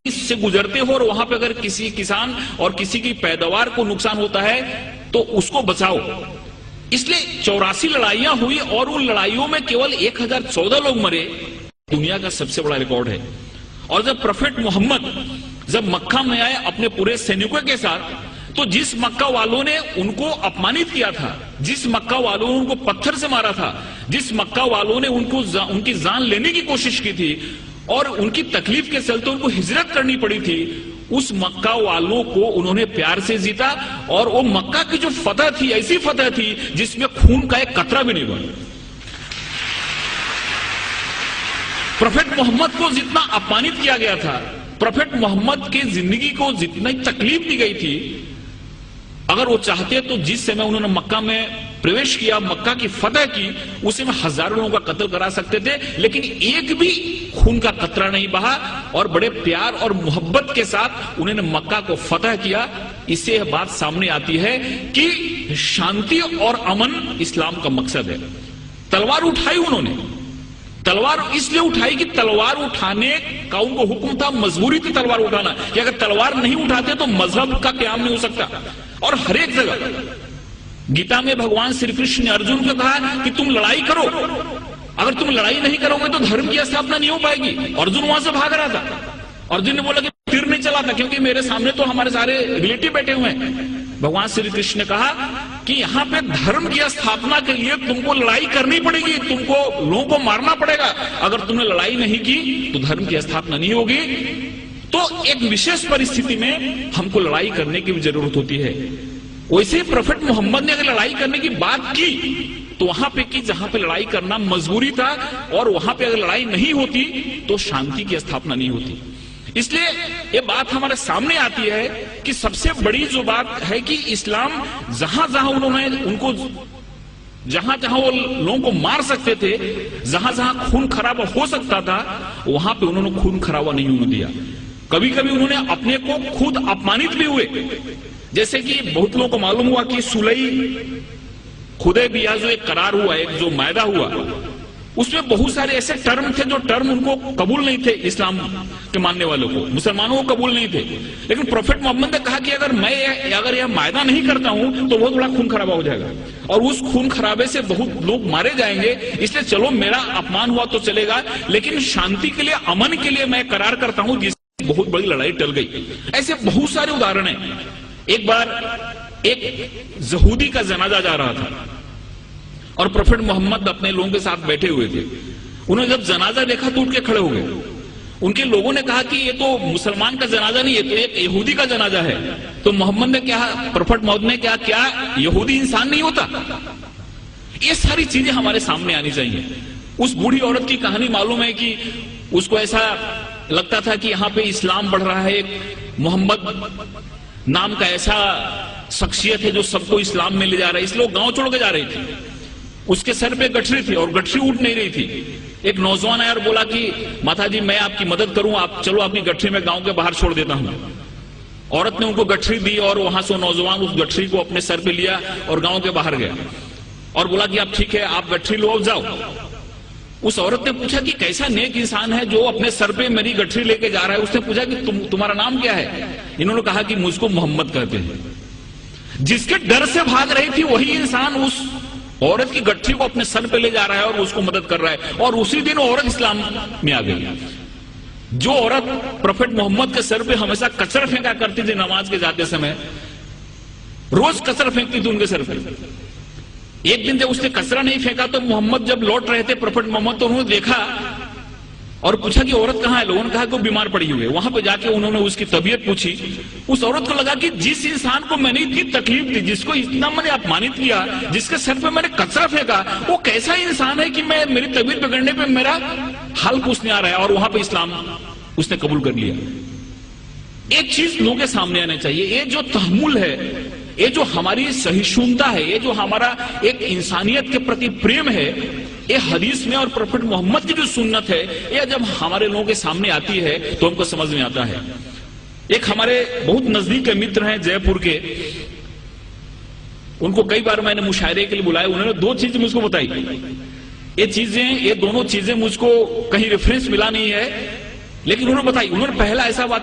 سے گزرتے ہو اور وہاں پہ اگر کسی کسان اور کسی کی پیداوار کو نقصان ہوتا ہے تو اس کو بچاؤ. اس لیے 84 لڑائیاں ہوئی اور ان لڑائیوں میں کیول 1014 لوگ مرے. دنیا کا سب سے بڑا ریکارڈ ہے. اور جب پروفیٹ محمد جب مکہ میں آئے اپنے پورے سینکوں کے ساتھ، تو جس مکہ والوں نے ان کو اپمانت کیا تھا، جس مکہ والوں نے ان کو پتھر سے مارا تھا، جس مکہ والوں نے ان کی جان لینے کی کوشش کی تھی اور ان کی تکلیف کے چلتے ان کو ہجرت کرنی پڑی تھی، اس مکہ والوں کو انہوں نے پیار سے جیتا. اور وہ مکہ کی جو فتح تھی ایسی فتح تھی جس میں خون کا ایک قطرہ بھی نہیں بنا. پروفیٹ محمد کو جتنا اپمانت کیا گیا تھا، پروفیٹ محمد کی زندگی کو جتنی تکلیف دی گئی تھی، اگر وہ چاہتے تو جس سمے انہوں نے مکہ میں پرویش کیا، مکہ کی فتح کی، اسے میں ہزاروں لوگوں کا قتل کرا سکتے تھے، لیکن ایک بھی خون کا قطرہ نہیں بہا اور بڑے پیار اور محبت کے ساتھ انہوں نے مکہ کو فتح کیا. اس سے یہ بات سامنے آتی ہے کہ شانتی اور امن اسلام کا مقصد ہے. تلوار اٹھائی انہوں نے، تلوار اس لیے اٹھائی کہ تلوار اٹھانے کا ان کو حکم تھا، مجبوری تھی تلوار اٹھانا، کہ اگر تلوار نہیں اٹھاتے تو مذہب کا قیام نہیں ہو سکتا. اور ہر ایک جگہ گیتا میں بھگوان شری کرشن نے ارجن کو کہا کہ تم لڑائی کرو، اگر تم لڑائی نہیں کرو گے تو دھرم کی استھاپنا نہیں ہو پائے گی. ارجن وہاں سے بھاگ رہا تھا. ارجن نے بولا کہ تیر نہیں چلا تھا کیونکہ میرے سامنے تو ہمارے سارے ریلیٹیو بیٹھے ہوئے ہیں. بھگوان شری کرشن نے کہا کہ یہاں پہ دھرم کی استھاپنا کے لیے تم کو لڑائی کرنی پڑے گی، تم کو لوگوں کو مارنا پڑے گا. اگر تم نے لڑائی نہیں کی تو دھرم کی استھاپنا نہیں ہوگی. تو ایک وشیش پرستھتی میں ہم کو لڑائی کرنے کی بھی ضرورت ہوتی ہے. ویسے ہی پروفیٹ محمد نے اگر لڑائی کرنے کی بات کی تو وہاں پہ کی جہاں پہ لڑائی کرنا مجبوری تھا، اور وہاں پہ اگر لڑائی نہیں ہوتی تو شانتی کی استھاپنا نہیں ہوتی. اس لیے یہ بات ہمارے سامنے آتی ہے کہ سب سے بڑی جو بات ہے کہ اسلام جہاں جہاں انہوں نے ان کو جہاں جہاں وہ لوگوں کو مار سکتے تھے، جہاں جہاں خون خرابہ ہو سکتا تھا، وہاں پہ انہوں نے خون خرابہ نہیں ہونے دیا. کبھی کبھی انہوں نے اپنے کو خود اپمانت بھی ہوئے. جیسے کہ بہت لوگوں کو معلوم ہوا کہ صلح حدیبیہ جو ایک قرار ہوا، ایک جو معاہدہ ہوا، اس میں بہت سارے ایسے ٹرم تھے جو ٹرم ان کو قبول نہیں تھے، اسلام کے ماننے والوں کو، مسلمانوں کو قبول نہیں تھے. لیکن پروفیٹ محمد نے کہا کہ اگر یہ معاہدہ نہیں کرتا ہوں تو بہت بڑا خون خرابہ ہو جائے گا اور اس خون خرابے سے بہت لوگ مارے جائیں گے. اس لیے چلو میرا اپمان ہوا تو چلے گا، لیکن شانتی کے لیے، امن کے لیے میں قرار کرتا ہوں، جس سے بہت بڑی لڑائی ٹل گئی. ایسے بہت سارے ادہرن ہیں. ایک بار ایک یہودی کا جنازہ جا رہا تھا اور پروفیٹ محمد اپنے لوگوں کے ساتھ بیٹھے ہوئے تھے. انہوں نے جب جنازہ دیکھا تو اٹھ کے کھڑے ہو گئے. ان کے لوگوں نے کہا کہ یہ تو مسلمان کا جنازہ نہیں، یہ تو ایک یہودی کا جنازہ ہے. تو محمد نے کہا، پروفیٹ محمد نے کہا، کیا یہودی انسان نہیں ہوتا؟ یہ ساری چیزیں ہمارے سامنے آنی چاہیے. اس بوڑھی عورت کی کہانی معلوم ہے کہ اس کو ایسا لگتا تھا کہ یہاں پہ اسلام بڑھ رہا ہے. محمد نام کا ایسا شخصیت ہے جو سب کو اسلام میں لے جا رہا ہے، اس لیے وہ گاؤں چھوڑ کے جا رہی تھی. اس کے سر پہ گٹھری تھی اور گٹھری اٹھ نہیں رہی تھی. ایک نوجوان آیا اور بولا کہ ماتا جی میں آپ کی مدد کروں، آپ چلو اپنی گٹھری میں گاؤں کے باہر چھوڑ دیتا ہوں. عورت نے ان کو گٹھری دی اور وہاں سے نوجوان اس گٹھری کو اپنے سر پہ لیا اور گاؤں کے باہر گیا اور بولا کہ آپ ٹھیک ہے، آپ گٹھری لو جاؤ. اس عورت نے پوچھا کہ کیسا نیک انسان ہے جو اپنے سر پہ میری گٹھری لے کے جا رہا ہے. اس نے پوچھا کہ تمہارا نام کیا ہے؟ انہوں نے کہا کہ مجھ کو محمد کہتے ہیں. جس کے ڈر سے بھاگ رہی تھی وہی انسان اس عورت کی گٹھری کو اپنے سر پہ لے جا رہا ہے اور اس کو مدد کر رہا ہے. اور اسی دن عورت اسلام میں آ گئی. جو عورت پروفیٹ محمد کے سر پہ ہمیشہ کچرا پھینکا کرتی تھی نماز کے جاتے سمے، روز کچرا پھینکتی تھی ان کے سر پہ. ایک دن جب اس نے کچرا نہیں پھینکا تو محمد جب لوٹ رہے تھے پروفیٹ محمد، تو انہوں نے دیکھا اور پوچھا کہ عورت کہاں ہے؟ لوگوں نے کہا کہ وہ بیمار پڑی ہوئی ہے. وہاں پہ جا کے انہوں نے اس کی طبیعت پوچھی. اس عورت کو لگا کہ جس انسان کو میں نے اتنی تکلیف دی، جس کو اتنا میں نے اپمانت کیا، جس کے سر پہ میں نے کچرا پھینکا، وہ کیسا انسان ہے کہ میری طبیعت بگڑنے پہ میرا حل پوچھنے آ رہا ہے. اور وہاں پہ اسلام اس نے قبول کر لیا. ایک چیز لوگوں کے سامنے آنا چاہیے، یہ جو تحمل ہے، یہ جو ہماری سہیشونتا ہے، یہ جو ہمارا ایک انسانیت کے پرتی پریم ہے، یہ حدیث میں اور پروفیٹ محمد کی جو سنت ہے، یہ جب ہمارے لوگوں کے سامنے آتی ہے تو ہم کو سمجھ میں آتا ہے. ایک ہمارے بہت نزدیک کے متر ہیں جے پور کے، ان کو کئی بار میں نے مشاعرے کے لیے بلایا. انہوں نے دو چیزیں مجھ کو بتائی. یہ دونوں چیزیں مجھ کو کہیں ریفرنس ملا نہیں ہے، لیکن انہوں نے بتائی. انہوں نے پہلا ایسا بات